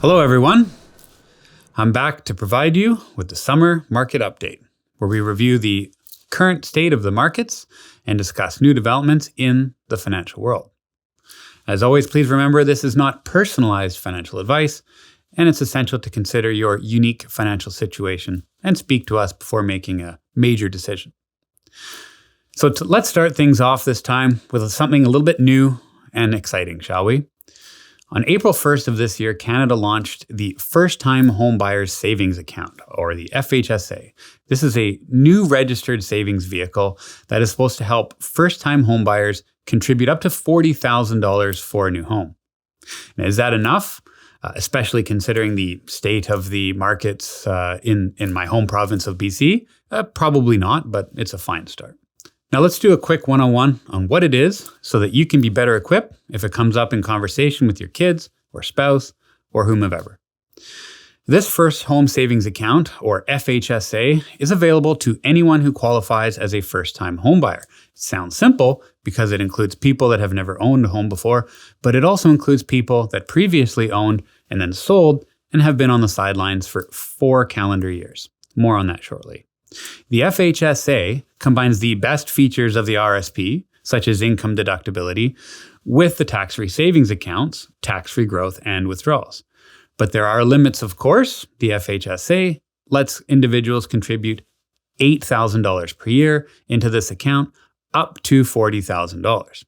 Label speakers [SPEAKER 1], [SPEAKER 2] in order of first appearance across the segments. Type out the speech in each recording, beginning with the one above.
[SPEAKER 1] Hello, everyone. I'm back to provide you with the summer market update, where we review the current state of the markets and discuss new developments in the financial world. As always, please remember this is not personalized financial advice, and it's essential to consider your unique financial situation and speak to us before making a major decision. So let's start things off this time with something a little bit new and exciting, shall we? On April 1st of this year, Canada launched the First-Time Homebuyers Savings Account, or the FHSA. This is a new registered savings vehicle that is supposed to help first-time homebuyers contribute up to $40,000 for a new home. Now, is that enough? Especially considering the state of the markets in my home province of BC? Probably not, but it's a fine start. Now let's do a quick one-on-one on what it is so that you can be better equipped if it comes up in conversation with your kids or spouse or whomever. This First Home Savings Account, or FHSA, is available to anyone who qualifies as a first-time homebuyer. It sounds simple because it includes people that have never owned a home before, but it also includes people that previously owned and then sold and have been on the sidelines for 4 calendar years. More on that shortly. The FHSA combines the best features of the RSP, such as income deductibility, with the tax-free savings accounts, tax-free growth, and withdrawals. But there are limits, of course. The FHSA lets individuals contribute $8,000 per year into this account, up to $40,000.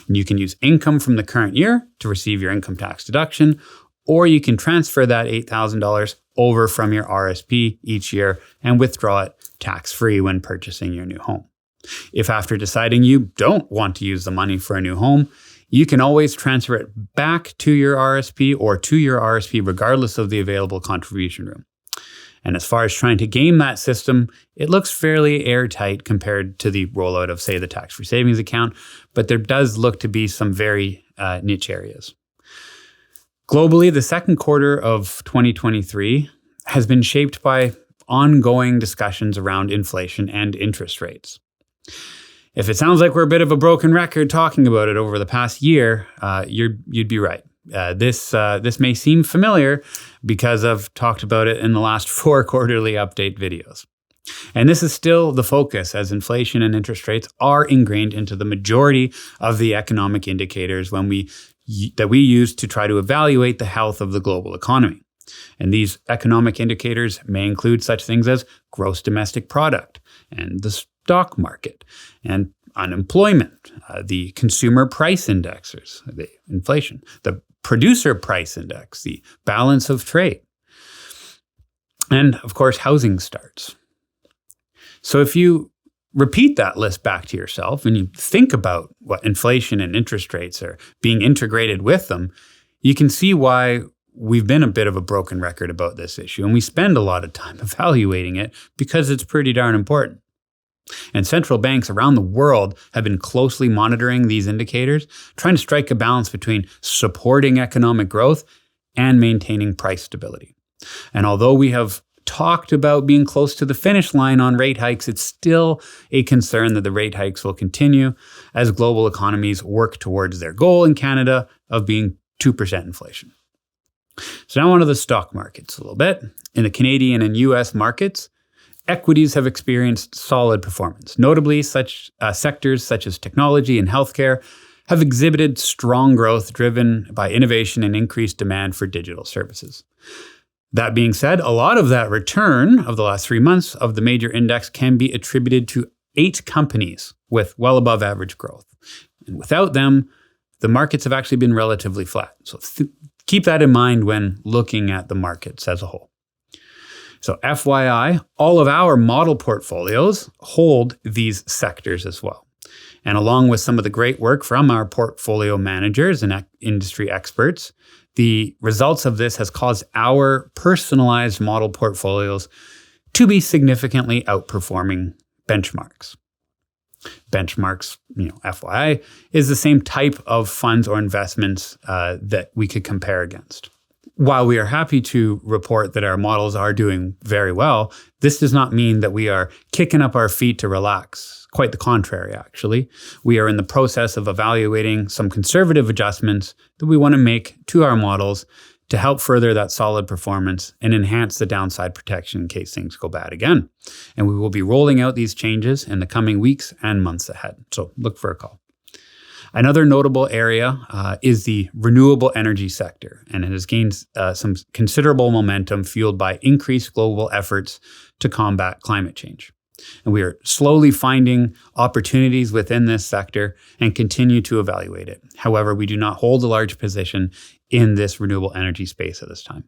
[SPEAKER 1] And you can use income from the current year to receive your income tax deduction, or you can transfer that $8,000 over from your RSP each year and withdraw it tax-free when purchasing your new home. If after deciding you don't want to use the money for a new home, you can always transfer it back to your RSP or to your RSP regardless of the available contribution room. And as far as trying to game that system, it looks fairly airtight compared to the rollout of, say, the tax-free savings account, but there does look to be some very niche areas. Globally, the second quarter of 2023 has been shaped by ongoing discussions around inflation and interest rates. If it sounds like we're a bit of a broken record talking about it over the past year, you'd be right. This may seem familiar because I've talked about it in the last 4 quarterly update videos. And this is still the focus, as inflation and interest rates are ingrained into the majority of the economic indicators that we use to try to evaluate the health of the global economy. And these economic indicators may include such things as gross domestic product and the stock market and unemployment, the consumer price indexes, the inflation, the producer price index, the balance of trade, and of course, housing starts. So if you repeat that list back to yourself and you think about what inflation and interest rates are being integrated with them, you can see why we've been a bit of a broken record about this issue, and we spend a lot of time evaluating it because it's pretty darn important. And central banks around the world have been closely monitoring these indicators, trying to strike a balance between supporting economic growth and maintaining price stability. And although we have talked about being close to the finish line on rate hikes, it's still a concern that the rate hikes will continue as global economies work towards their goal in Canada of being 2% inflation. So now on to the stock markets a little bit. In the Canadian and US markets, equities have experienced solid performance. Notably, such sectors such as technology and healthcare have exhibited strong growth driven by innovation and increased demand for digital services. That being said, a lot of that return of the last 3 months of the major index can be attributed to 8 companies with well above average growth. And without them, the markets have actually been relatively flat. So keep that in mind when looking at the markets as a whole. So FYI, all of our model portfolios hold these sectors as well. And along with some of the great work from our portfolio managers and industry experts, the results of this has caused our personalized model portfolios to be significantly outperforming benchmarks. Benchmarks, FYI, is the same type of funds or investments that we could compare against. While we are happy to report that our models are doing very well, this does not mean that we are kicking up our feet to relax. Quite the contrary, actually. We are in the process of evaluating some conservative adjustments that we want to make to our models to help further that solid performance and enhance the downside protection in case things go bad again. And we will be rolling out these changes in the coming weeks and months ahead. So look for a call. Another notable area is the renewable energy sector, and it has gained some considerable momentum fueled by increased global efforts to combat climate change. And we are slowly finding opportunities within this sector and continue to evaluate it. However, we do not hold a large position in this renewable energy space at this time.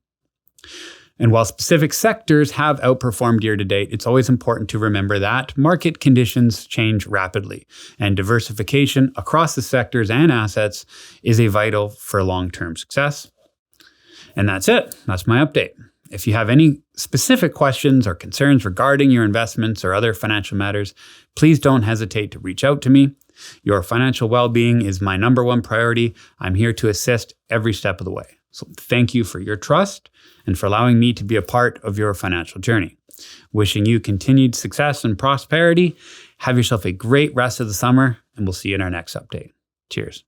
[SPEAKER 1] And while specific sectors have outperformed year to date, it's always important to remember that market conditions change rapidly, and diversification across the sectors and assets is a vital for long-term success. And that's it. That's my update. If you have any specific questions or concerns regarding your investments or other financial matters, please don't hesitate to reach out to me. Your financial well-being is my number one priority. I'm here to assist every step of the way. So thank you for your trust and for allowing me to be a part of your financial journey. Wishing you continued success and prosperity. Have yourself a great rest of the summer, and we'll see you in our next update. Cheers.